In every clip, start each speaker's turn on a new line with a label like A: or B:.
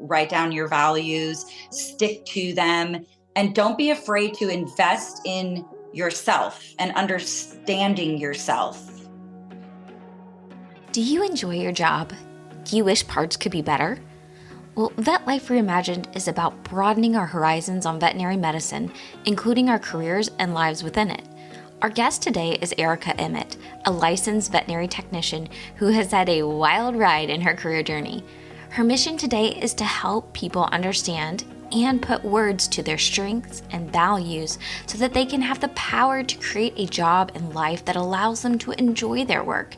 A: write down your values, stick to them, and don't be afraid to invest in yourself and understanding yourself.
B: Do you enjoy your job? Do you wish parts could be better? Well, Vet Life Reimagined is about broadening our horizons on veterinary medicine, including our careers and lives within it. Our guest today is Erica Emmett, a licensed veterinary technician who has had a wild ride in her career journey. Her mission today is to help people understand and put words to their strengths and values so that they can have the power to create a job and life that allows them to enjoy their work.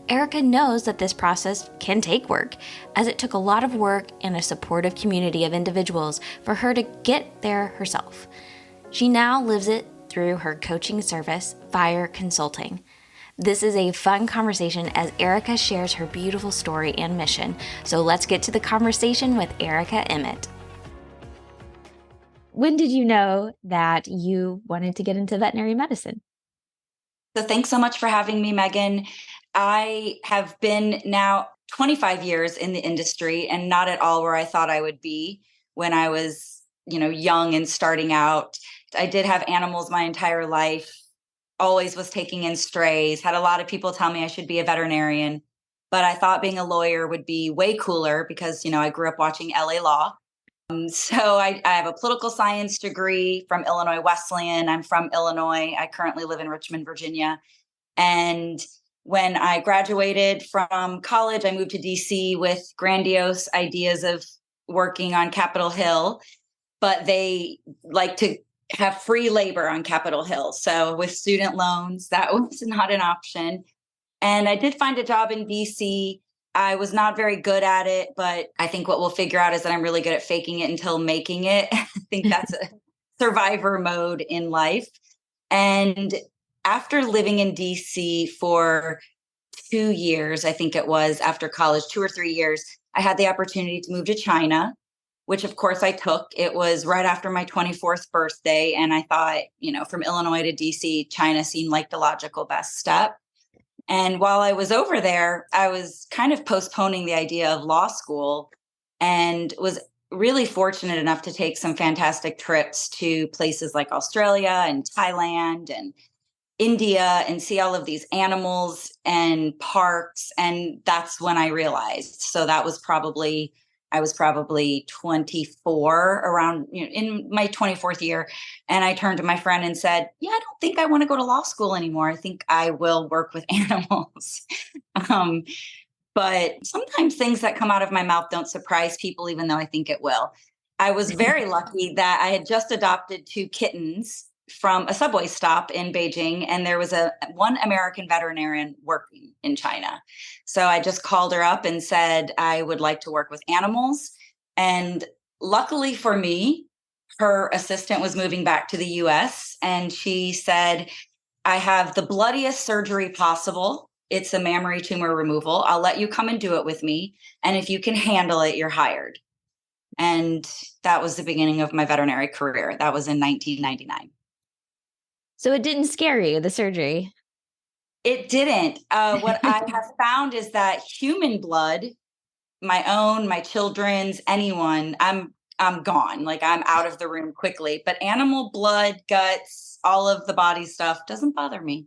B: Erica knows that this process can take work, as it took a lot of work and a supportive community of individuals for her to get there herself. She now lives it through her coaching service, Fire Consulting. This is a fun conversation as Erica shares her beautiful story and mission. So let's get to the conversation with Erica Emmett. When did you know that you wanted to get into veterinary medicine?
A: So thanks so much for having me, Megan. I have been now 25 years in the industry and not at all where I thought I would be when I was, young and starting out. I did have animals my entire life, always was taking in strays, had a lot of people tell me I should be a veterinarian, but I thought being a lawyer would be way cooler because, I grew up watching LA Law. So I have a political science degree from Illinois Wesleyan. I'm from Illinois. I currently live in Richmond, Virginia. And when I graduated from college, I moved to DC with grandiose ideas of working on Capitol Hill, but they like to have free labor on Capitol Hill. So with student loans, that was not an option. And I did find a job in DC. I was not very good at it, but I think what we'll figure out is that I'm really good at faking it until making it. I think that's a survivor mode in life. And after living in DC for 2 years, I think it was after college, 2 or 3 years, I had the opportunity to move to China, which of course I took. It was right after my 24th birthday. And I thought, from Illinois to DC, China seemed like the logical best step. And while I was over there, I was kind of postponing the idea of law school and was really fortunate enough to take some fantastic trips to places like Australia and Thailand and India and see all of these animals and parks. And that's when I realized. So I was probably 24 around, in my 24th year. And I turned to my friend and said, I don't think I want to go to law school anymore. I think I will work with animals. But sometimes things that come out of my mouth don't surprise people, even though I think it will. I was very lucky that I had just adopted 2 kittens from a subway stop in Beijing, and there was one American veterinarian working in China. So I just called her up and said, I would like to work with animals. And luckily for me, her assistant was moving back to the US, and she said, I have the bloodiest surgery possible. It's a mammary tumor removal. I'll let you come and do it with me. And if you can handle it, you're hired. And that was the beginning of my veterinary career. That was in 1999.
B: So it didn't scare you, the surgery?
A: It didn't. What I have found is that human blood, my own, my children's, anyone, I'm gone. Like I'm out of the room quickly. But animal blood, guts, all of the body stuff doesn't bother me.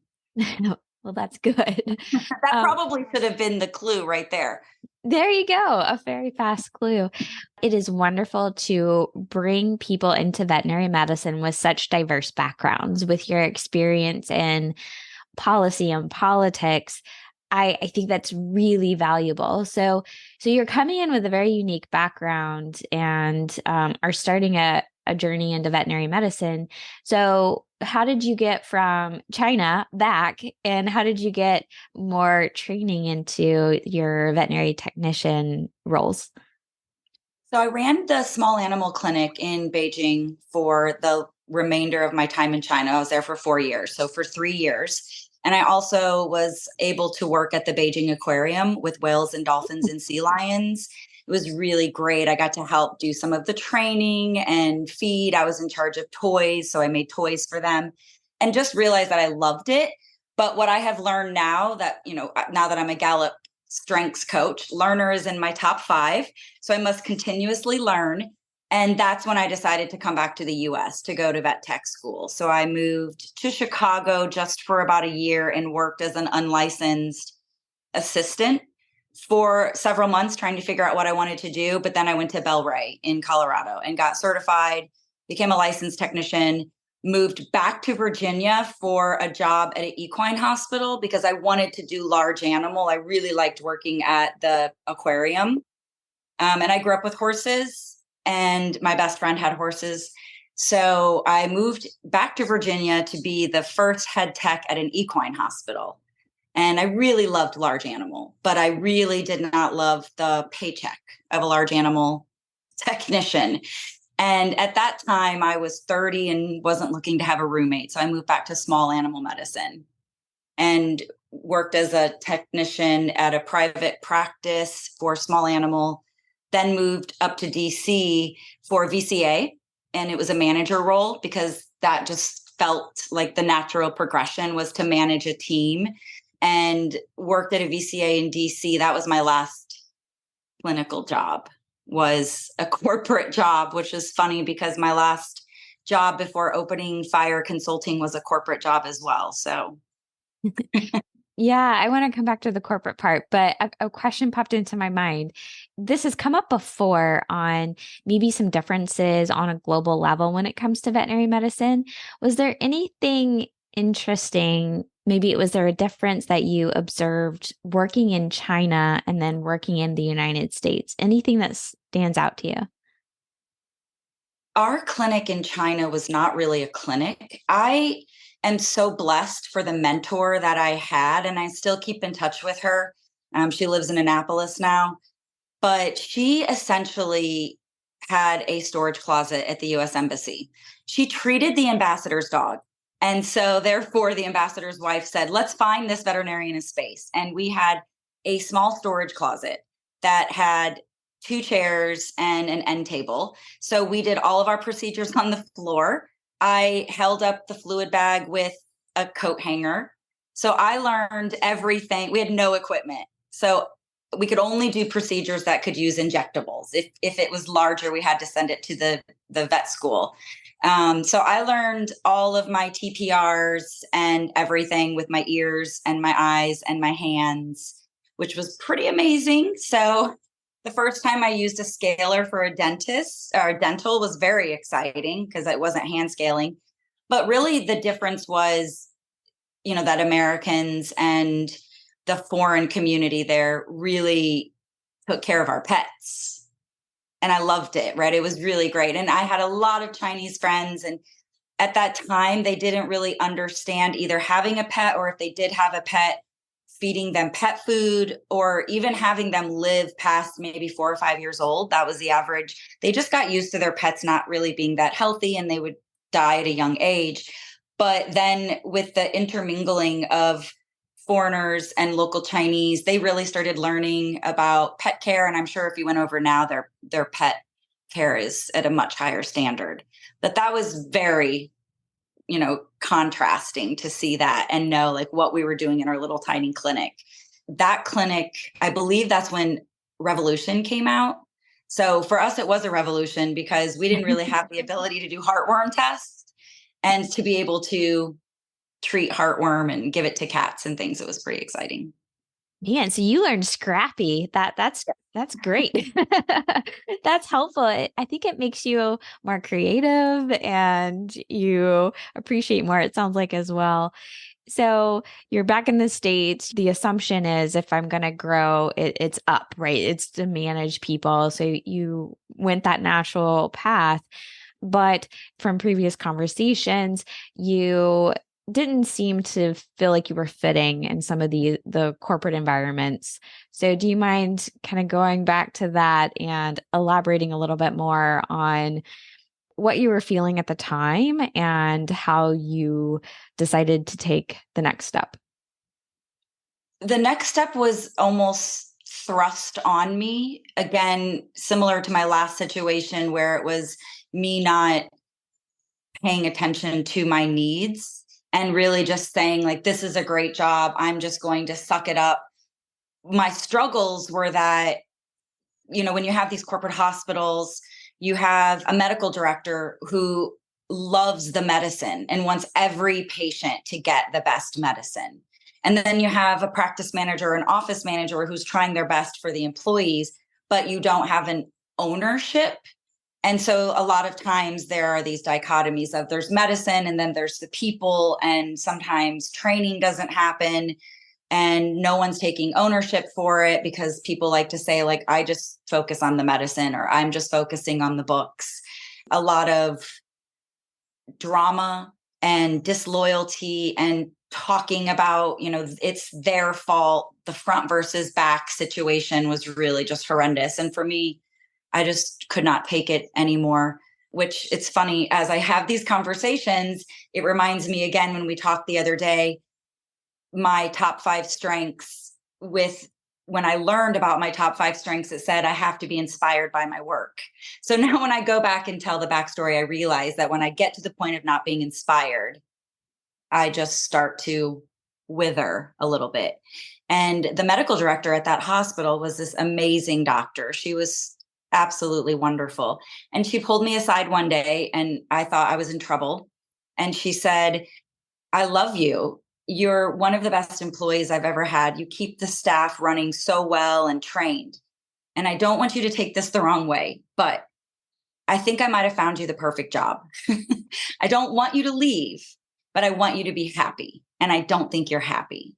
B: Well, that's good.
A: That probably should have been the clue right there.
B: There you go. A very fast clue. It is wonderful to bring people into veterinary medicine with such diverse backgrounds, with your experience in policy and politics. I think that's really valuable. So you're coming in with a very unique background and are starting a journey into veterinary medicine. So how did you get from China back, and how did you get more training into your veterinary technician roles?
A: So I ran the small animal clinic in Beijing for the remainder of my time in China. I was there for 4 years. So for 3 years. And I also was able to work at the Beijing Aquarium with whales and dolphins and sea lions. It was really great. I got to help do some of the training and feed. I was in charge of toys, so I made toys for them and just realized that I loved it. But what I have learned now that, now that I'm a Gallup strengths coach. Learner is in my top 5. So I must continuously learn. And that's when I decided to come back to the US to go to vet tech school. So I moved to Chicago just for about a year and worked as an unlicensed assistant for several months trying to figure out what I wanted to do. But then I went to Bel-Ray in Colorado and got certified, became a licensed technician, moved back to Virginia for a job at an equine hospital because I wanted to do large animal. I really liked working at the aquarium. And I grew up with horses, and my best friend had horses. So I moved back to Virginia to be the first head tech at an equine hospital. And I really loved large animal, but I really did not love the paycheck of a large animal technician. And at that time, I was 30 and wasn't looking to have a roommate. So I moved back to small animal medicine and worked as a technician at a private practice for small animal, then moved up to DC for VCA. And it was a manager role because that just felt like the natural progression was to manage a team, and worked at a VCA in DC. That was my last clinical job, was a corporate job, which is funny because my last job before opening fire consulting was a corporate job as well. So
B: Yeah, I want to come back to the corporate part, but a question popped into my mind. This has come up before on maybe some differences on a global level when it comes to veterinary medicine. Was there anything interesting? Maybe was there a difference that you observed working in China and then working in the United States? Anything that stands out to you?
A: our clinic in China was not really a clinic. I am so blessed for the mentor that I had, and I still keep in touch with her. She lives in Annapolis now, but she essentially had a storage closet at the US Embassy. She treated the ambassador's dog. And so, therefore, the ambassador's wife said, let's find this veterinarian a space. And we had a small storage closet that had 2 chairs and an end table. So, we did all of our procedures on the floor. I held up the fluid bag with a coat hanger. So, I learned everything. We had no equipment. So, we could only do procedures that could use injectables. If it was larger, we had to send it to the vet school. So I learned all of my TPRs and everything with my ears and my eyes and my hands, which was pretty amazing. So the first time I used a scaler for a dentist or a dental was very exciting because it wasn't hand scaling. But really the difference was, that Americans and the foreign community there really took care of our pets. And I loved it, right? It was really great. And I had a lot of Chinese friends. And at that time, they didn't really understand either having a pet, or if they did have a pet, feeding them pet food, or even having them live past maybe 4 or 5 years old. That was the average. They just got used to their pets not really being that healthy, and they would die at a young age. But then with the intermingling of foreigners and local Chinese, they really started learning about pet care. And I'm sure if you went over now, their pet care is at a much higher standard. But that was very, contrasting to see that and know like what we were doing in our little tiny clinic. That clinic, I believe that's when Revolution came out. So for us, it was a revolution because we didn't really have the ability to do heartworm tests and to be able to treat heartworm and give it to cats and things. It was pretty exciting.
B: Man, so you learned scrappy. That's great. That's helpful. I think it makes you more creative and you appreciate more, it sounds like as well. So you're back in the States. The assumption is if I'm going to grow, it's up, right? It's to manage people. So you went that natural path. But from previous conversations, you didn't seem to feel like you were fitting in some of the corporate environments. So do you mind kind of going back to that and elaborating a little bit more on what you were feeling at the time and how you decided to take the next step?
A: The next step was almost thrust on me. Again, similar to my last situation where it was me not paying attention to my needs and really just saying like, this is a great job. I'm just going to suck it up, my struggles were that, when you have these corporate hospitals, you have a medical director who loves the medicine and wants every patient to get the best medicine. And then you have a practice manager, an office manager who's trying their best for the employees, but you don't have an ownership. And so a lot of times there are these dichotomies of there's medicine and then there's the people, and sometimes training doesn't happen and no one's taking ownership for it because people like to say, like, I just focus on the medicine, or I'm just focusing on the books. A lot of drama and disloyalty and talking about, it's their fault. The front versus back situation was really just horrendous. And for me, I just could not take it anymore, which it's funny, as I have these conversations, it reminds me again, when we talked the other day, my top 5 strengths. When I learned about my top 5 strengths, it said I have to be inspired by my work. So now when I go back and tell the backstory, I realize that when I get to the point of not being inspired, I just start to wither a little bit. And the medical director at that hospital was this amazing doctor. She was absolutely wonderful. And she pulled me aside one day, and I thought I was in trouble. And she said, I love you. You're one of the best employees I've ever had. You keep the staff running so well and trained. And I don't want you to take this the wrong way, but I think I might have found you the perfect job. I don't want you to leave, but I want you to be happy. And I don't think you're happy.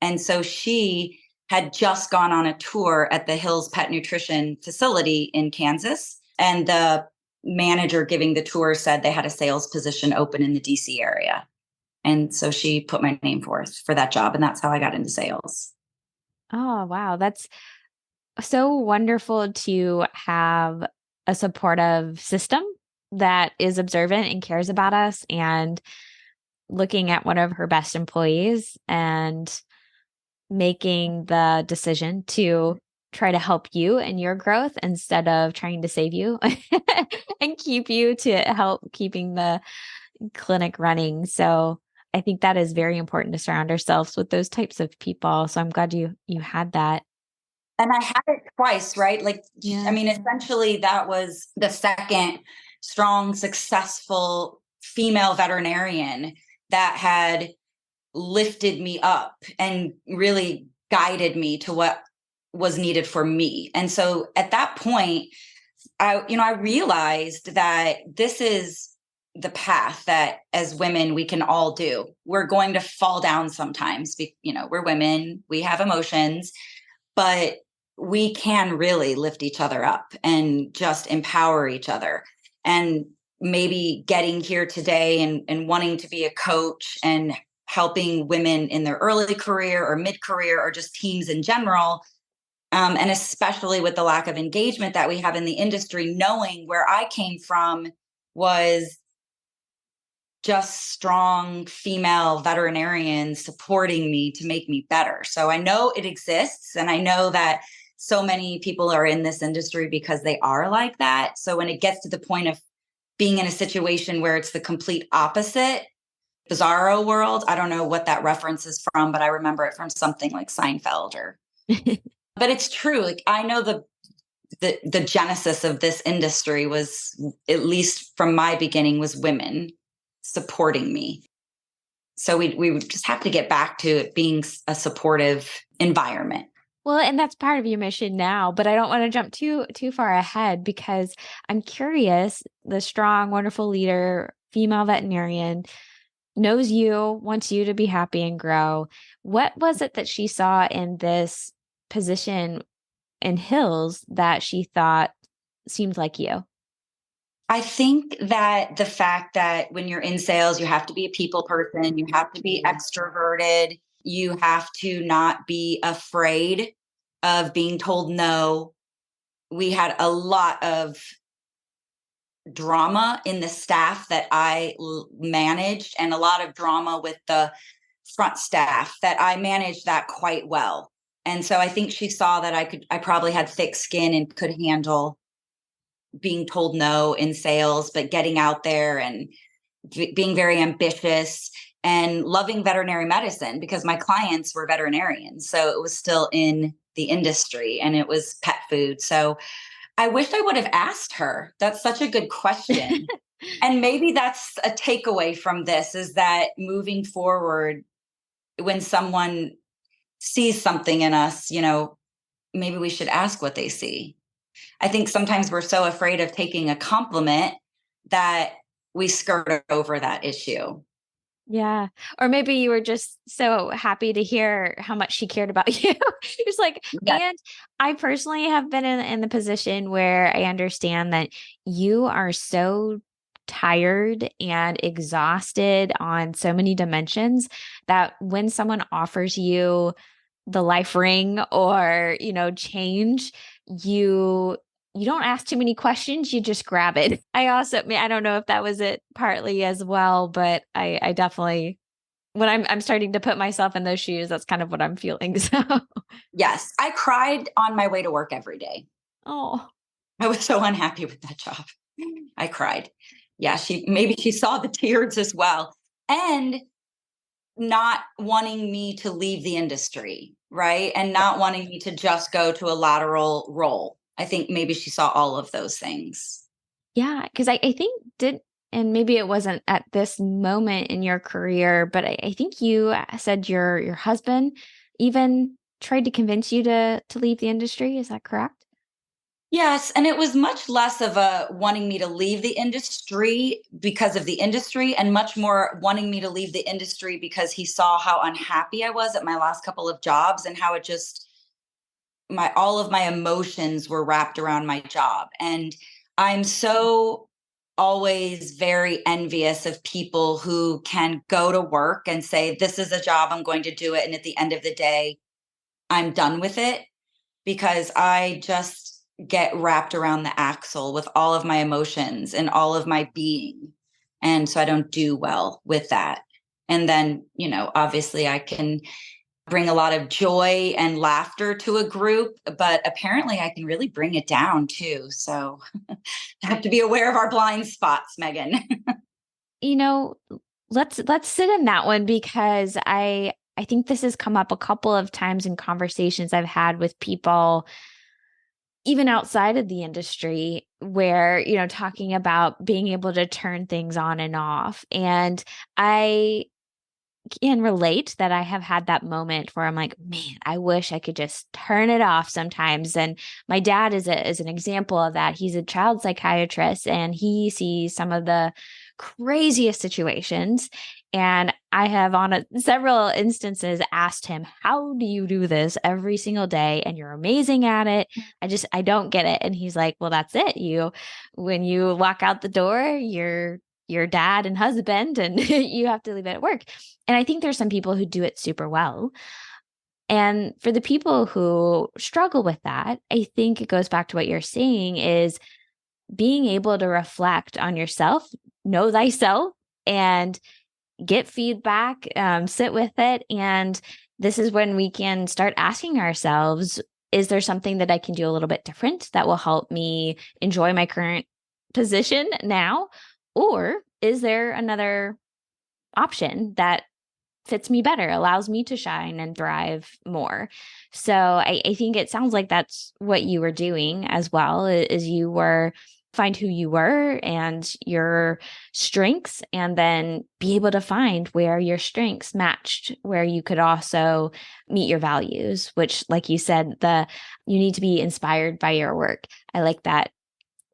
A: And so she had just gone on a tour at the Hills Pet Nutrition facility in Kansas. And the manager giving the tour said they had a sales position open in the DC area. And so she put my name forth for that job. And that's how I got into sales.
B: Oh, wow. That's so wonderful to have a supportive system that is observant and cares about us, and looking at one of her best employees and making the decision to try to help you in your growth instead of trying to save you and keep you to help keeping the clinic running. So I think that is very important to surround ourselves with those types of people. So I'm glad you had that.
A: And I had it twice, right? Like,
B: Yeah.
A: I mean, essentially that was the second strong, successful female veterinarian that had lifted me up and really guided me to what was needed for me. And so at that point, I realized that this is the path that as women we can all do. We're going to fall down sometimes. We're women, we have emotions, but we can really lift each other up and just empower each other. And maybe getting here today and wanting to be a coach and helping women in their early career or mid-career or just teams in general, and especially with the lack of engagement that we have in the industry, knowing where I came from was just strong female veterinarians supporting me to make me better. So I know it exists, and I know that so many people are in this industry because they are like that. So when it gets to the point of being in a situation where it's the complete opposite, bizarro world, I don't know what that reference is from, but I remember it from something like Seinfeld but it's true. Like, I know the genesis of this industry was, at least from my beginning, was women supporting me. So we would just have to get back to it being a supportive environment.
B: Well, and that's part of your mission now, but I don't want to jump too far ahead, because I'm curious. The strong, wonderful leader, female veterinarian, knows you, wants you to be happy and grow. What was it that she saw in this position in Hills that she thought seemed like you?
A: I think that the fact that when you're in sales, you have to be a people person, you have to be extroverted, you have to not be afraid of being told no. We had a lot of drama in the staff that I managed, and a lot of drama with the front staff that I managed that quite well. And so I think she saw that I probably had thick skin and could handle being told no in sales, but getting out there and being very ambitious and loving veterinary medicine because my clients were veterinarians. So it was still in the industry and it was pet food. So I wish I would have asked her. That's such a good question. And maybe that's a takeaway from this, is that moving forward, when someone sees something in us, maybe we should ask what they see. I think sometimes we're so afraid of taking a compliment that we skirt over that issue.
B: Yeah. Or maybe you were just so happy to hear how much she cared about you. It's like,
A: Yes.
B: and I personally have been in the position where I understand that you are so tired and exhausted on so many dimensions that when someone offers you the life ring or, change, you don't ask too many questions, you just grab it. I don't know if that was it partly as well, but I definitely, when I'm starting to put myself in those shoes, that's kind of what I'm feeling. So,
A: Yes. I cried on my way to work every day.
B: oh,
A: I was so unhappy with that job. I cried. Yeah, maybe she saw the tears as well. And not wanting me to leave the industry, right? And not wanting me to just go to a lateral role. I think maybe she saw all of those things.
B: yeah. Cause I think and maybe it wasn't at this moment in your career, but I think you said your husband even tried to convince you to leave the industry. Is that correct?
A: Yes, and it was much less of a wanting me to leave the industry because of the industry, and much more wanting me to leave the industry because he saw how unhappy I was at my last couple of jobs and how it just my all of my emotions were wrapped around my job. And I'm so always very envious of people who can go to work and say, this is a job, I'm going to do it. And at the end of the day, I'm done with it, because I just get wrapped around the axle with all of my emotions and all of my being. And so I don't do well with that. And then, obviously I can bring a lot of joy and laughter to a group, but apparently I can really bring it down too. So I have to be aware of our blind spots, Megan.
B: You know, let's sit in that one because I think this has come up a couple of times in conversations I've had with people even outside of the industry where, talking about being able to turn things on and off. And I can relate that I have had that moment where I'm like, man, I wish I could just turn it off sometimes. And my dad is an example of that. He's a child psychiatrist and he sees some of the craziest situations. And I have several instances asked him, how do you do this every single day? And you're amazing at it. I don't get it. And he's like, well, that's it. When you walk out the door, you're your dad and husband and you have to leave it at work. And I think there's some people who do it super well. And for the people who struggle with that, I think it goes back to what you're saying is being able to reflect on yourself, know thyself, and get feedback, sit with it. And this is when we can start asking ourselves, is there something that I can do a little bit different that will help me enjoy my current position now? Or is there another option that fits me better, allows me to shine and thrive more? So I think it sounds like that's what you were doing as well, is you were find who you were and your strengths, and then be able to find where your strengths matched, where you could also meet your values, which, like you said, you need to be inspired by your work. I like that.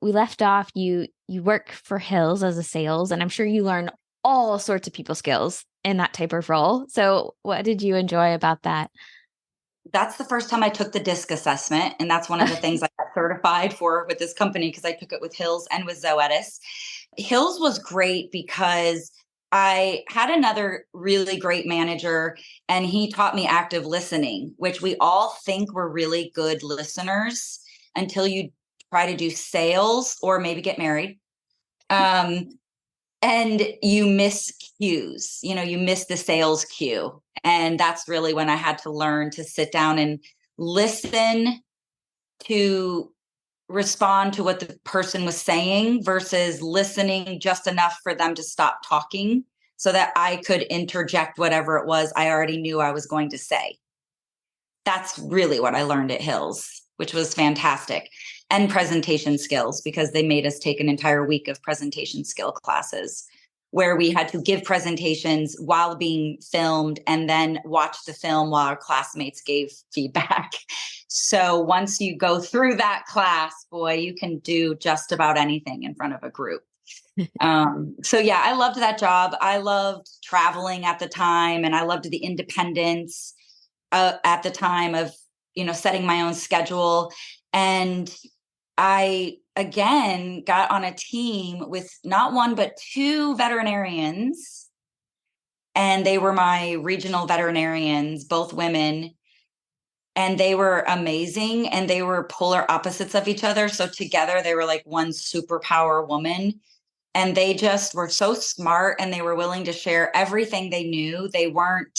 B: We left off, you work for Hills as a sales, and I'm sure you learn all sorts of people skills in that type of role. So what did you enjoy about that?
A: That's the first time I took the DISC assessment. And that's one of the things I got certified for with this company, because I took it with Hills and with Zoetis. Hills was great because I had another really great manager and he taught me active listening, which we all think we're really good listeners until you try to do sales or maybe get married. Um, and you miss cues, you miss the sales cue. And that's really when I had to learn to sit down and listen, to respond to what the person was saying versus listening just enough for them to stop talking so that I could interject whatever it was I already knew I was going to say. That's really what I learned at Hills, which was fantastic. And presentation skills, because they made us take an entire week of presentation skill classes where we had to give presentations while being filmed and then watch the film while our classmates gave feedback. So once you go through that class, boy, you can do just about anything in front of a group. So yeah, I loved that job. I loved traveling at the time, and I loved the independence at the time of, setting my own schedule. And I, again, got on a team with not one, but two veterinarians. And they were my regional veterinarians, both women. And they were amazing. And they were polar opposites of each other. So together, they were like one superpower woman. And they just were so smart, and they were willing to share everything they knew. They weren't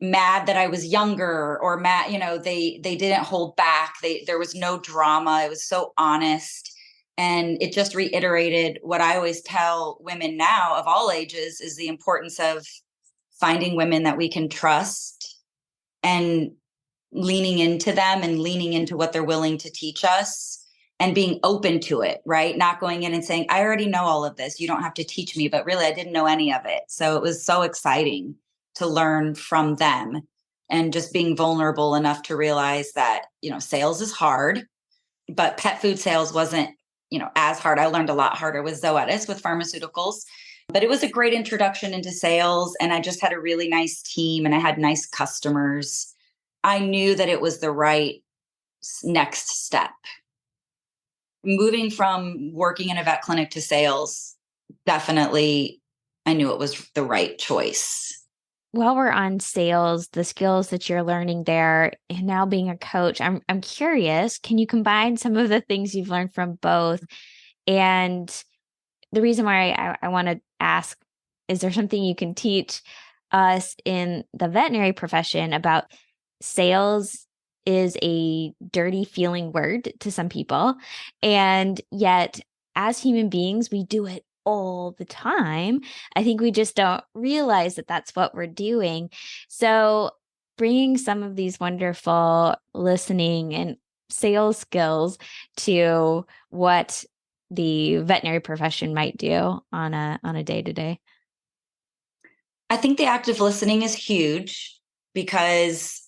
A: mad that I was younger or mad, they didn't hold back. There was no drama. It was so honest. And it just reiterated what I always tell women now of all ages is the importance of finding women that we can trust and leaning into them and leaning into what they're willing to teach us and being open to it, right? Not going in and saying, I already know all of this. You don't have to teach me, but really I didn't know any of it. So it was so exciting to learn from them, and just being vulnerable enough to realize that, sales is hard, but pet food sales wasn't, as hard. I learned a lot harder with Zoetis, with pharmaceuticals, but it was a great introduction into sales. And I just had a really nice team, and I had nice customers. I knew that it was the right next step. Moving from working in a vet clinic to sales, definitely, I knew it was the right choice.
B: While we're on sales, the skills that you're learning there, and now being a coach, I'm curious, can you combine some of the things you've learned from both? And the reason why I want to ask, is there something you can teach us in the veterinary profession about sales is a dirty feeling word to some people, and yet as human beings, we do it all the time. I think we just don't realize that that's what we're doing. So bringing some of these wonderful listening and sales skills to what the veterinary profession might do on a day-to-day.
A: I think the active listening is huge, because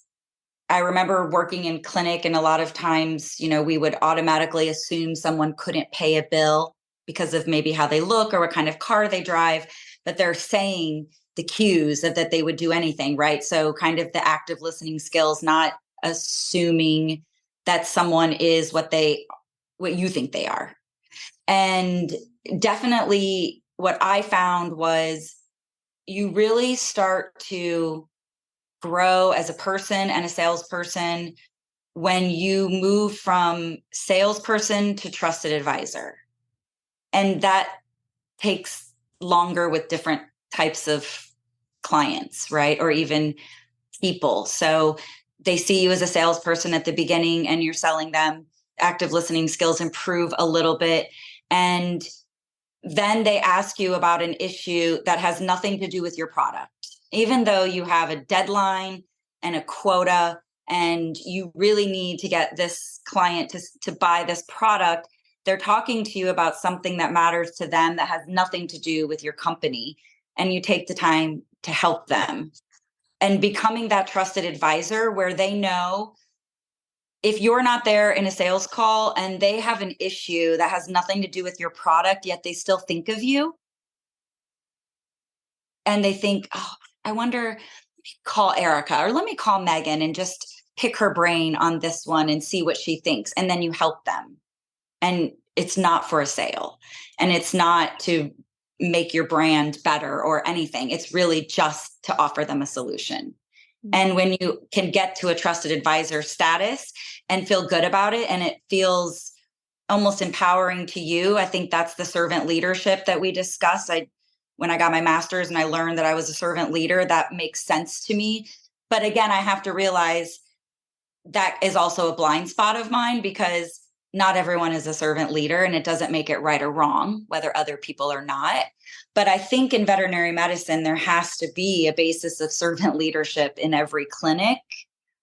A: I remember working in clinic, and a lot of times, we would automatically assume someone couldn't pay a bill because of maybe how they look or what kind of car they drive, but they're saying the cues that they would do anything, right? So kind of the active listening skills, not assuming that someone is what you think they are. And definitely what I found was you really start to grow as a person and a salesperson when you move from salesperson to trusted advisor. And that takes longer with different types of clients, right? Or even people. So they see you as a salesperson at the beginning, and you're selling them. Active listening skills improve a little bit. And then they ask you about an issue that has nothing to do with your product, even though you have a deadline and a quota, and you really need to get this client to buy this product. They're talking to you about something that matters to them that has nothing to do with your company. And you take the time to help them, and becoming that trusted advisor where they know if you're not there in a sales call and they have an issue that has nothing to do with your product, yet they still think of you. And they think, oh, I wonder, call Erica, or let me call Megan and just pick her brain on this one and see what she thinks. And then you help them. And it's not for a sale, and it's not to make your brand better or anything. It's really just to offer them a solution. And when you can get to a trusted advisor status and feel good about it, and it feels almost empowering to you, I think that's the servant leadership that we discuss. When I got my master's and I learned that I was a servant leader, that makes sense to me. But again, I have to realize that is also a blind spot of mine, because not everyone is a servant leader, and it doesn't make it right or wrong, whether other people are not. But I think in veterinary medicine, there has to be a basis of servant leadership in every clinic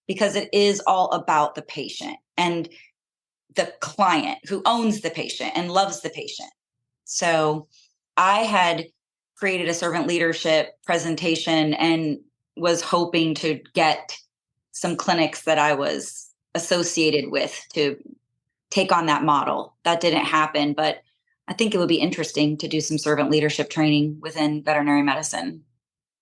A: because it is all about the patient and the client who owns the patient and loves the patient. So I had created a servant leadership presentation and was hoping to get some clinics that I was associated with to take on that model. That didn't happen, but I think it would be interesting to do some servant leadership training within veterinary medicine.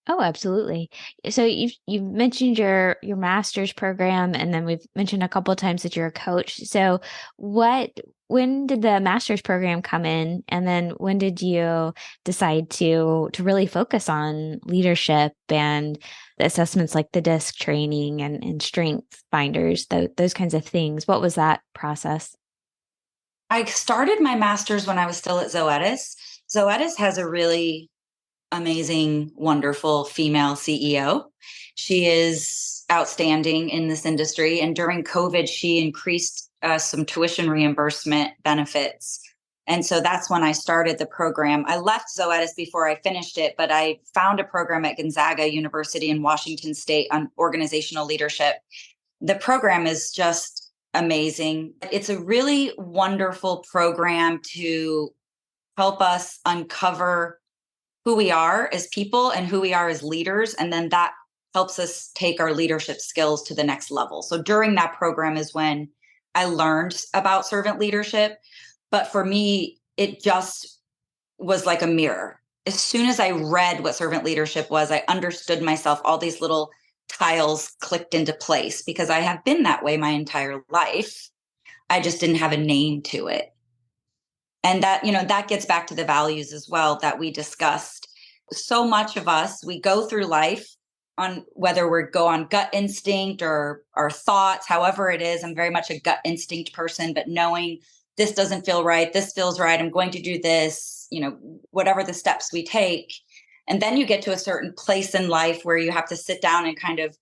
B: Oh, absolutely. So you've mentioned your master's program, and then we've mentioned a couple of times that you're a coach. So when did the master's program come in, and then when did you decide to really focus on leadership and the assessments like the disc training and strength finders, those kinds of things? What was that process?
A: I started my master's when I was still at Zoetis. Zoetis has a really amazing, wonderful female CEO. She is outstanding in this industry. And during COVID, she increased some tuition reimbursement benefits. And so that's when I started the program. I left Zoetis before I finished it, but I found a program at Gonzaga University in Washington State on organizational leadership. The program is just amazing. It's a really wonderful program to help us uncover who we are as people and who we are as leaders. And then that helps us take our leadership skills to the next level. So during that program is when I learned about servant leadership. But for me, it just was like a mirror. As soon as I read what servant leadership was, I understood myself. All these little tiles clicked into place because I have been that way my entire life. I just didn't have a name to it. And that, that gets back to the values as well that we discussed. So much of us, we go through life on whether we go on gut instinct or our thoughts, however it is. I'm very much a gut instinct person, but knowing this doesn't feel right, this feels right, I'm going to do this, whatever the steps we take. And then you get to a certain place in life where you have to sit down and kind of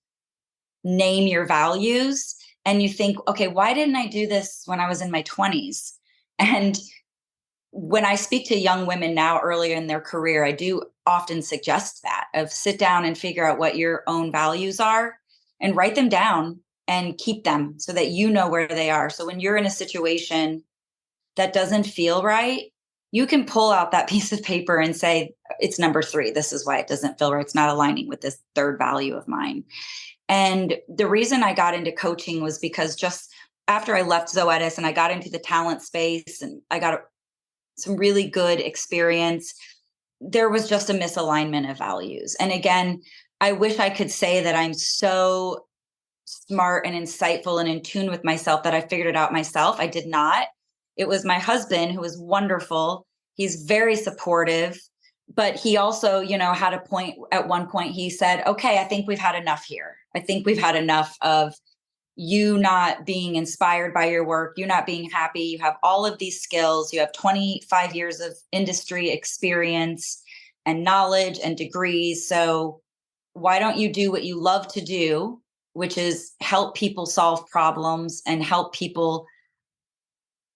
A: name your values. And you think, okay, why didn't I do this when I was in my 20s? And when I speak to young women now earlier in their career, I do often suggest that of sit down and figure out what your own values are and write them down and keep them so that you know where they are. So when you're in a situation that doesn't feel right, you can pull out that piece of paper and say, it's number 3. This is why it doesn't feel right. It's not aligning with this third value of mine. And the reason I got into coaching was because just after I left Zoetis and I got into the talent space and I got some really good experience, there was just a misalignment of values. And again, I wish I could say that I'm so smart and insightful and in tune with myself that I figured it out myself. I did not. It was my husband who was wonderful. He's very supportive, but he also, had a point at one point he said, okay, I think we've had enough here. I think we've had enough of you not being inspired by your work, you not being happy. You have all of these skills. You have 25 years of industry experience and knowledge and degrees. So why don't you do what you love to do, which is help people solve problems and help people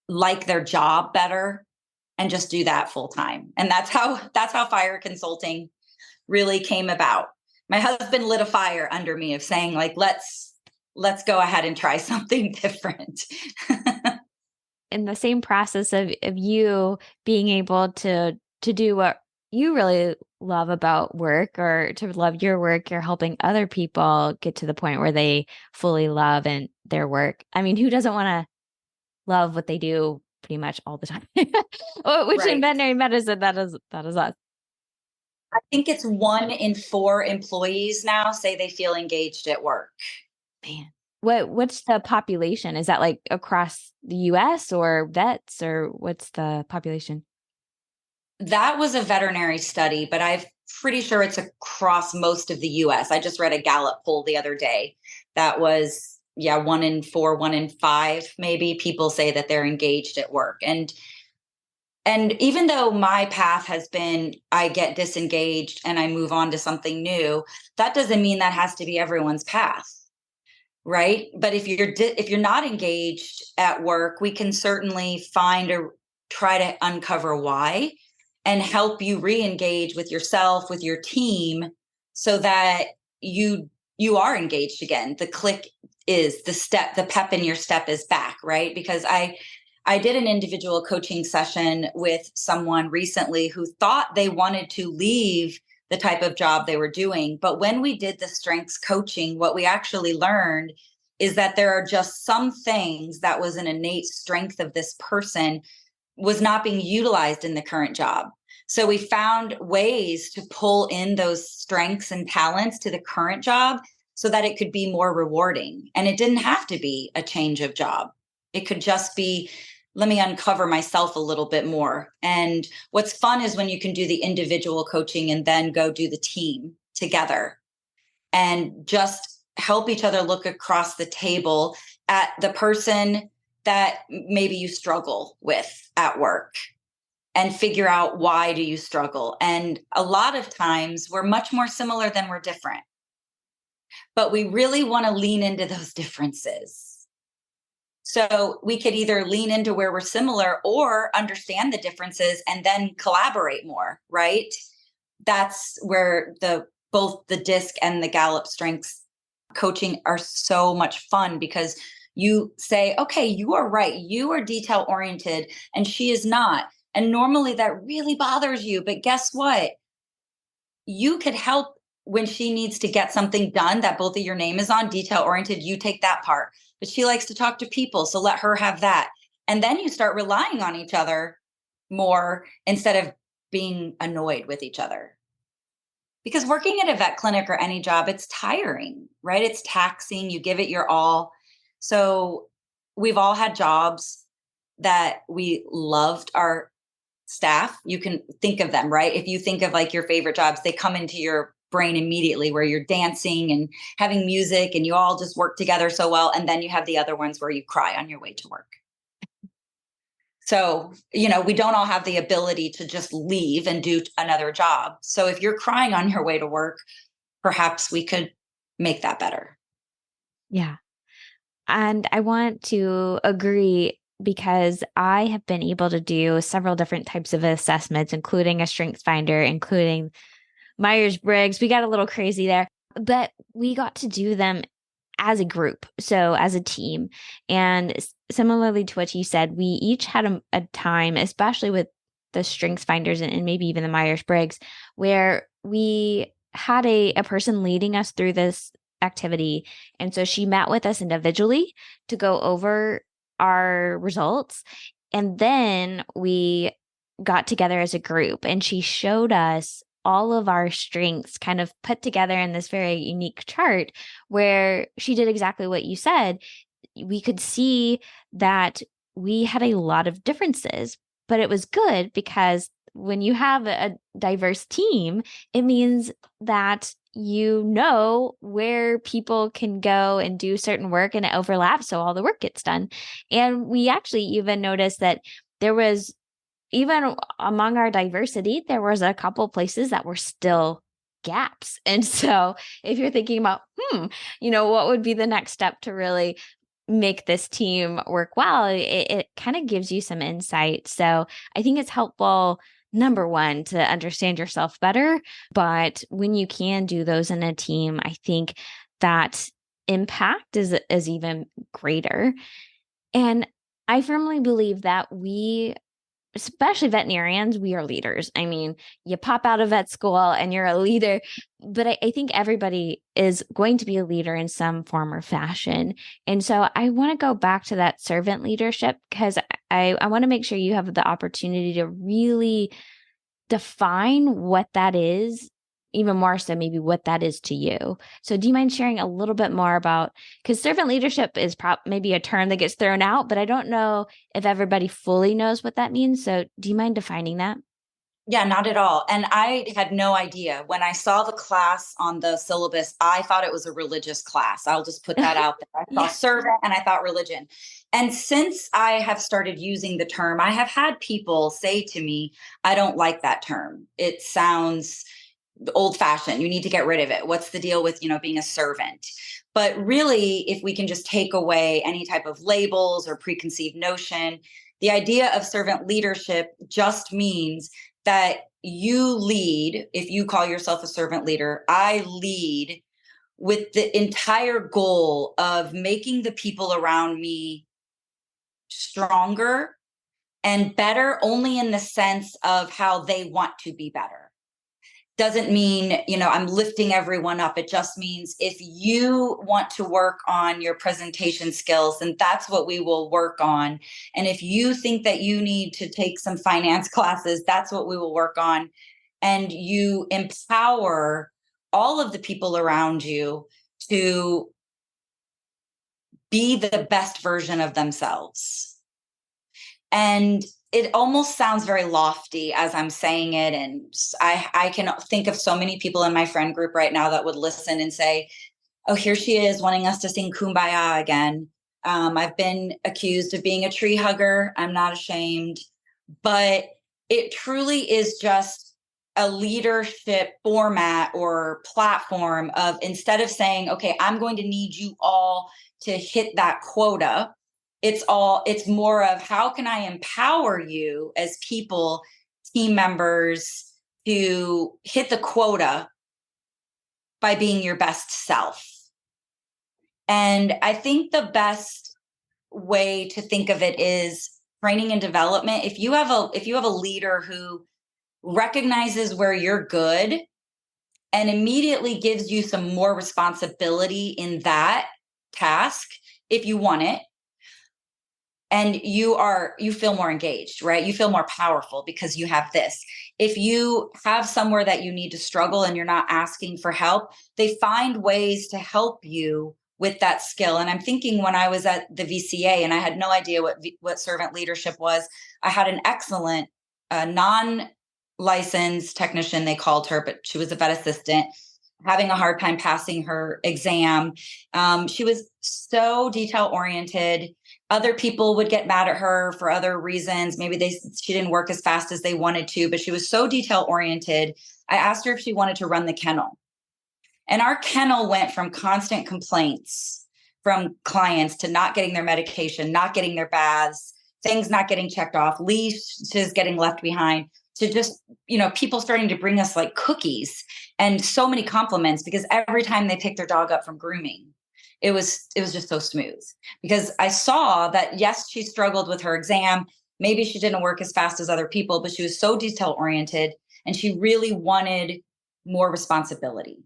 A: like their job better and just do that full time. And that's how fire consulting really came about. My husband lit a fire under me of saying like, let's go ahead and try something different.
B: In the same process of you being able to do what you really love about work, or to love your work, you're helping other people get to the point where they fully love and their work. I mean, who doesn't want to love what they do pretty much all the time? Which in
A: Right.
B: veterinary medicine, that is us.
A: I think it's 1 in 4 employees now say they feel engaged at work.
B: Man. What's the population? Is that like across the US or vets, or what's the population?
A: That was a veterinary study, but I'm pretty sure it's across most of the US. I just read a Gallup poll the other day that was, 1 in 4, 1 in 5, maybe people say that they're engaged at work. And even though my path has been, I get disengaged and I move on to something new, that doesn't mean that has to be everyone's path. right? But if you're not engaged at work, we can certainly find or try to uncover why and help you re-engage with yourself, with your team, so that you are engaged again. The click is the pep in your step is back, right? Because I did an individual coaching session with someone recently who thought they wanted to leave the type of job they were doing. But when we did the strengths coaching, what we actually learned is that there are just some things that was an innate strength of this person was not being utilized in the current job. So we found ways to pull in those strengths and talents to the current job so that it could be more rewarding. And it didn't have to be a change of job. It could just be, let me uncover myself a little bit more. And what's fun is when you can do the individual coaching and then go do the team together and just help each other look across the table at the person that maybe you struggle with at work and figure out, why do you struggle? And a lot of times we're much more similar than we're different, but we really want to lean into those differences. So we could either lean into where we're similar or understand the differences and then collaborate more, right? That's where both the DISC and the Gallup strengths coaching are so much fun, because you say, okay, you are right. You are detail oriented and she is not. And normally that really bothers you. But guess what? You could help when she needs to get something done that both of your name is on, detail oriented, you take that part. But she likes to talk to people, so let her have that. And then you start relying on each other more instead of being annoyed with each other. Because working at a vet clinic or any job, it's tiring, right? It's taxing. You give it your all. So we've all had jobs that we loved our staff. You can think of them, right? If you think of like your favorite jobs, they come into your brain immediately, where you're dancing and having music and you all just work together so well. And then you have the other ones where you cry on your way to work. So, we don't all have the ability to just leave and do another job. So if you're crying on your way to work, perhaps we could make that better.
B: Yeah. And I want to agree, because I have been able to do several different types of assessments, including a strengths finder, including Myers-Briggs. We got a little crazy there, but we got to do them as a group, so as a team. And similarly to what you said, we each had a time, especially with the strengths finders and maybe even the Myers-Briggs, where we had a person leading us through this activity. And so she met with us individually to go over our results. And then we got together as a group, and she showed us all of our strengths kind of put together in this very unique chart, where she did exactly what you said. We could see that we had a lot of differences, but it was good, because when you have a diverse team, it means that you know where people can go and do certain work and it overlaps, so all the work gets done. And we actually even noticed that there was, even among our diversity, there was a couple places that were still gaps. And so if you're thinking about, what would be the next step to really make this team work well, it kind of gives you some insight. So I think it's helpful, number one, to understand yourself better. But when you can do those in a team, I think that impact is even greater. And I firmly believe that we, especially veterinarians, we are leaders. I mean, you pop out of vet school and you're a leader, but I think everybody is going to be a leader in some form or fashion. And so I want to go back to that servant leadership, because I want to make sure you have the opportunity to really define what that is, even more so maybe what that is to you. So do you mind sharing a little bit more about, because servant leadership is maybe a term that gets thrown out, but I don't know if everybody fully knows what that means. So do you mind defining that?
A: Yeah, not at all. And I had no idea. When I saw the class on the syllabus, I thought it was a religious class. I'll just put that out there. I saw
B: Yeah.
A: servant and I thought religion. And since I have started using the term, I have had people say to me, I don't like that term. It sounds old fashioned. You need to get rid of it. What's the deal with, being a servant? But really, if we can just take away any type of labels or preconceived notion, the idea of servant leadership just means that you lead. If you call yourself a servant leader, I lead with the entire goal of making the people around me stronger and better only in the sense of how they want to be better. Doesn't mean, I'm lifting everyone up. It just means if you want to work on your presentation skills, then that's what we will work on. And if you think that you need to take some finance classes, that's what we will work on. And you empower all of the people around you to be the best version of themselves. And it almost sounds very lofty as I'm saying it. And I can think of so many people in my friend group right now that would listen and say, oh, here she is wanting us to sing Kumbaya again. I've been accused of being a tree hugger. I'm not ashamed. But it truly is just a leadership format or platform of, instead of saying, okay, I'm going to need you all to hit that quota, it's more of how can I empower you as people, team members, to hit the quota by being your best self. And I think the best way to think of it is training and development. If you have a leader who recognizes where you're good and immediately gives you some more responsibility in that task, if you want it, and you feel more engaged, right? You feel more powerful because you have this. If you have somewhere that you need to struggle and you're not asking for help, they find ways to help you with that skill. And I'm thinking, when I was at the VCA and I had no idea what servant leadership was, I had an excellent non-licensed technician, they called her, but she was a vet assistant, having a hard time passing her exam. She was so detail oriented. Other people would get mad at her for other reasons. Maybe she didn't work as fast as they wanted to, but she was so detail oriented. I asked her if she wanted to run the kennel. And our kennel went from constant complaints from clients to not getting their medication, not getting their baths, things not getting checked off, leashes getting left behind, to just, people starting to bring us like cookies and so many compliments, because every time they picked their dog up from grooming, it was just so smooth. Because I saw that, yes, she struggled with her exam. Maybe she didn't work as fast as other people, but she was so detail oriented and she really wanted more responsibility.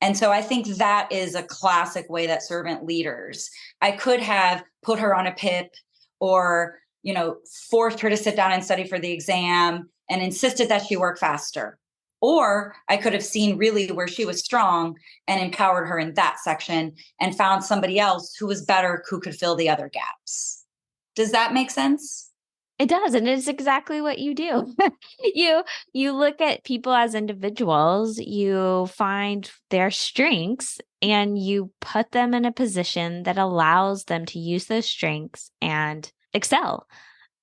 A: And so I think that is a classic way that servant leaders, I could have put her on a PIP or, forced her to sit down and study for the exam and insisted that she work faster. Or I could have seen really where she was strong and empowered her in that section and found somebody else who was better, who could fill the other gaps. Does that make sense?
B: It does, and it's exactly what you do. You look at people as individuals, you find their strengths, and you put them in a position that allows them to use those strengths and excel.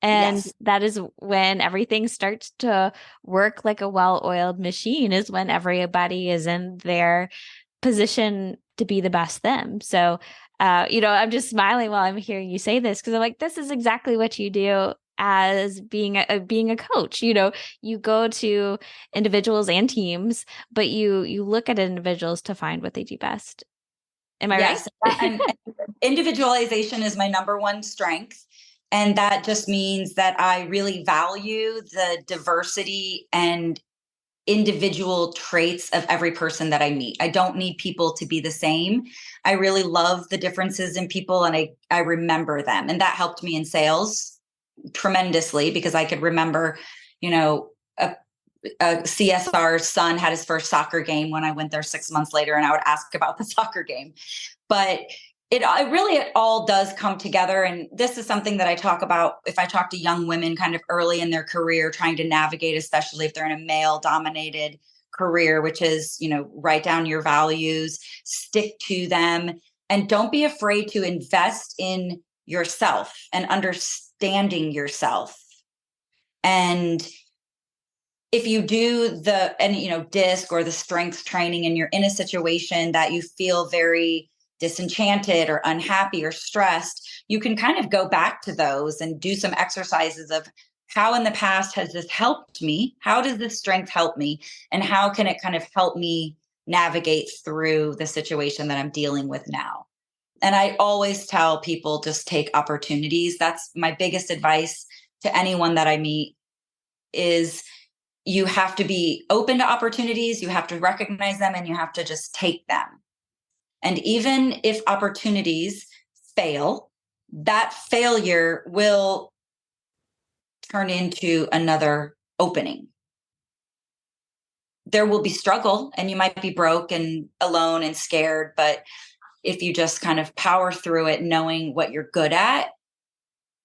B: And
A: Yes.
B: that is when everything starts to work like a well-oiled machine, is when everybody is in their position to be the best them. So, I'm just smiling while I'm hearing you say this, because I'm like, this is exactly what you do as being a coach. You go to individuals and teams, but you look at individuals to find what they do best. Am I
A: Yes.
B: right?
A: Individualization is my number one strength. And that just means that I really value the diversity and individual traits of every person that I meet. I don't need people to be the same. I really love the differences in people, and I remember them. And that helped me in sales tremendously, because I could remember, a CSR's son had his first soccer game when I went there 6 months later, and I would ask about the soccer game. But it all does come together. And this is something that I talk about if I talk to young women kind of early in their career, trying to navigate, especially if they're in a male dominated career, which is, write down your values, stick to them, and don't be afraid to invest in yourself and understanding yourself. And if you do DISC or the strengths training and you're in a situation that you feel very disenchanted or unhappy or stressed, you can kind of go back to those and do some exercises of how in the past has this helped me? How does this strength help me? And how can it kind of help me navigate through the situation that I'm dealing with now? And I always tell people just take opportunities. That's my biggest advice to anyone that I meet is you have to be open to opportunities, you have to recognize them, and you have to just take them. And even if opportunities fail, that failure will turn into another opening. There will be struggle and you might be broke and alone and scared, but if you just kind of power through it, knowing what you're good at,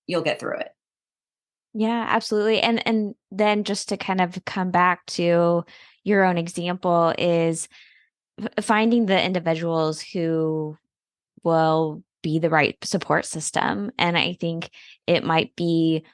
A: you'll get through it.
B: Yeah, absolutely. And then just to kind of come back to your own example is finding the individuals who will be the right support system. And I think it might be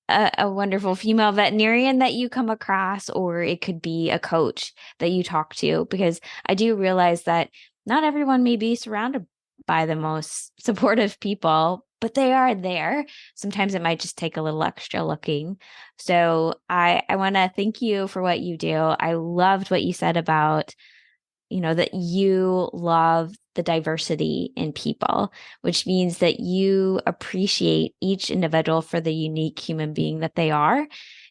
B: a wonderful female veterinarian that you come across, or it could be a coach that you talk to, because I do realize that not everyone may be surrounded by the most supportive people, but they are there. Sometimes it might just take a little extra looking. So I want to thank you for what you do. I loved what you said about, that you love the diversity in people, which means that you appreciate each individual for the unique human being that they are.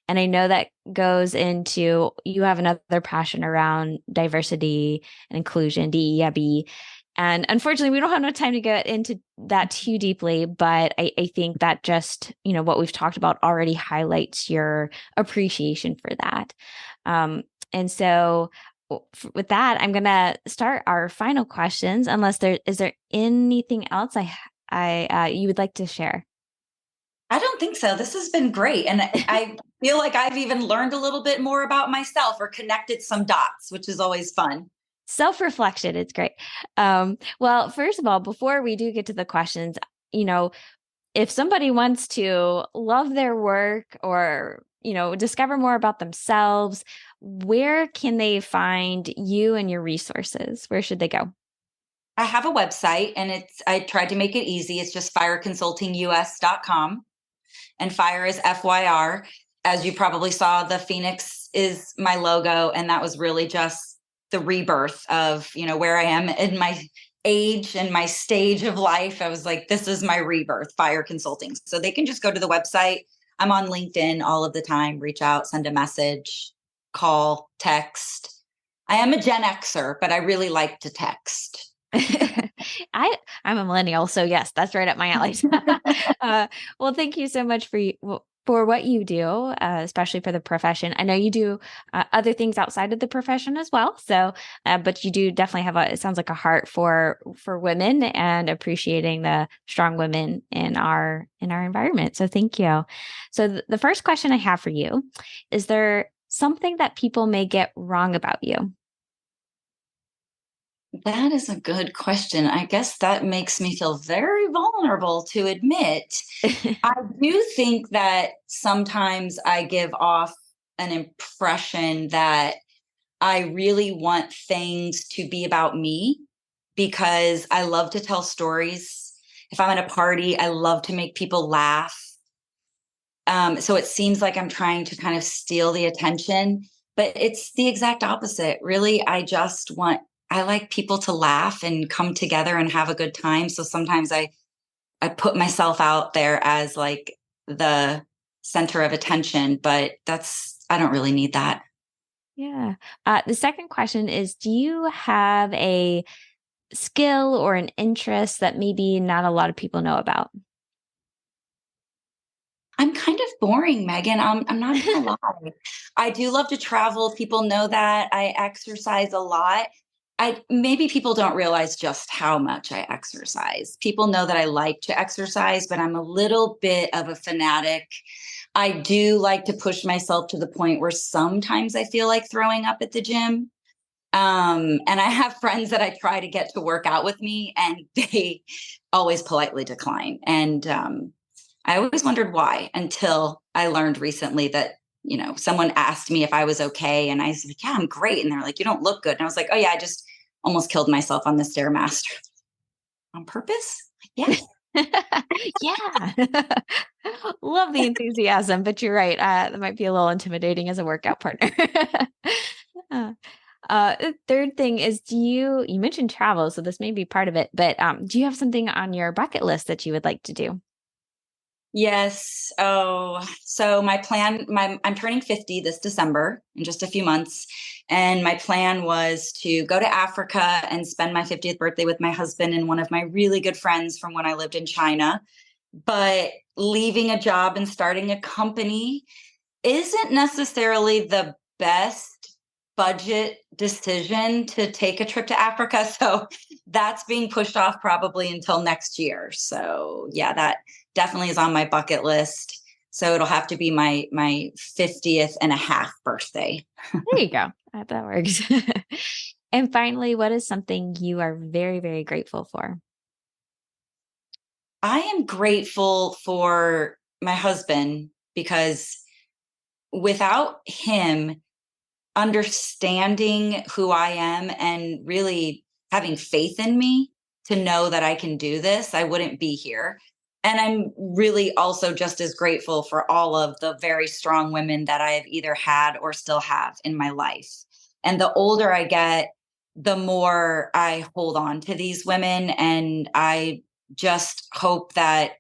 B: And I know that goes into, you have another passion around diversity and inclusion, DEIB. And unfortunately, we don't have enough time to get into that too deeply, but I think that just, what we've talked about already highlights your appreciation for that. And so with that, I'm going to start our final questions, unless is there anything else you would like to share?
A: I don't think so. This has been great. And I feel like I've even learned a little bit more about myself or connected some dots, which is always fun.
B: Self-reflection. It's great. Well, first of all, before we do get to the questions, if somebody wants to love their work or, discover more about themselves, where can they find you and your resources? Where should they go?
A: I have a website and I tried to make it easy. It's just fireconsultingus.com, and fire is FYR. As you probably saw, the Phoenix is my logo. And that was really just the rebirth of, where I am in my age and my stage of life. I was like, this is my rebirth, Fire Consulting. So they can just go to the website. I'm on LinkedIn all of the time, reach out, send a message, call, text. I am a Gen Xer, but I really like to text.
B: I'm a millennial, so yes, that's right up my alley. Well, thank you so much for what you do, especially for the profession. I know you do other things outside of the profession as well. So, but you do definitely have it sounds like a heart for women and appreciating the strong women in our environment. So thank you. So the first question I have for you, is there something that people may get wrong about you?
A: That is a good question. I guess that makes me feel very vulnerable to admit. I do think that sometimes I give off an impression that I really want things to be about me because I love to tell stories. If I'm at a party, I love to make people laugh. So it seems like I'm trying to kind of steal the attention, but it's the exact opposite. Really, I like people to laugh and come together and have a good time. So sometimes I put myself out there as like the center of attention, but I don't really need that.
B: Yeah. The second question is, do you have a skill or an interest that maybe not a lot of people know about?
A: I'm kind of boring, Megan. I'm not going to lie. I do love to travel. People know that I exercise a lot. Maybe people don't realize just how much I exercise. People know that I like to exercise, but I'm a little bit of a fanatic. I do like to push myself to the point where sometimes I feel like throwing up at the gym. And I have friends that I try to get to work out with me, and they always politely decline. And I always wondered why, until I learned recently that, someone asked me if I was okay. And I was like, yeah, I'm great. And they're like, you don't look good. And I was like, oh yeah, I just almost killed myself on the Stairmaster. on purpose. Yeah.
B: Yeah. Love the enthusiasm, but you're right. That might be a little intimidating as a workout partner. Uh, Third thing is, you mentioned travel, so this may be part of it, but do you have something on your bucket list that you would like to do?
A: Yes. Oh, so I'm turning 50 this December in just a few months. And my plan was to go to Africa and spend my 50th birthday with my husband and one of my really good friends from when I lived in China. But leaving a job and starting a company isn't necessarily the best budget decision to take a trip to Africa. So that's being pushed off probably until next year. So yeah, that definitely is on my bucket list. So it'll have to be my 50th and a half birthday.
B: There you go. That works. And finally, what is something you are very, very grateful for?
A: I am grateful for my husband because without him, understanding who I am and really having faith in me to know that I can do this, I wouldn't be here. And I'm really also just as grateful for all of the very strong women that I have either had or still have in my life. And the older I get, the more I hold on to these women. And I just hope that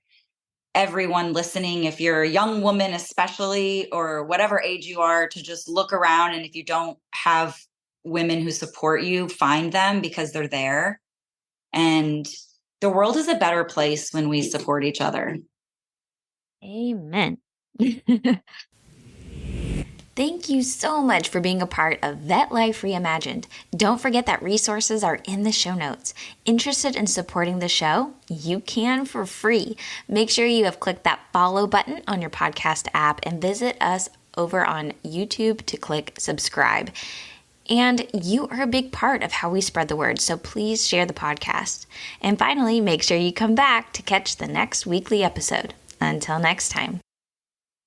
A: everyone listening, if you're a young woman, especially, or whatever age you are, to just look around. And if you don't have women who support you, find them because they're there. And the world is a better place when we support each other.
B: Amen. Thank you so much for being a part of Vet Life Reimagined. Don't forget that resources are in the show notes. Interested in supporting the show? You can for free. Make sure you have clicked that follow button on your podcast app and visit us over on YouTube to click subscribe. And you are a big part of how we spread the word, so please share the podcast. And finally, make sure you come back to catch the next weekly episode. Until next time.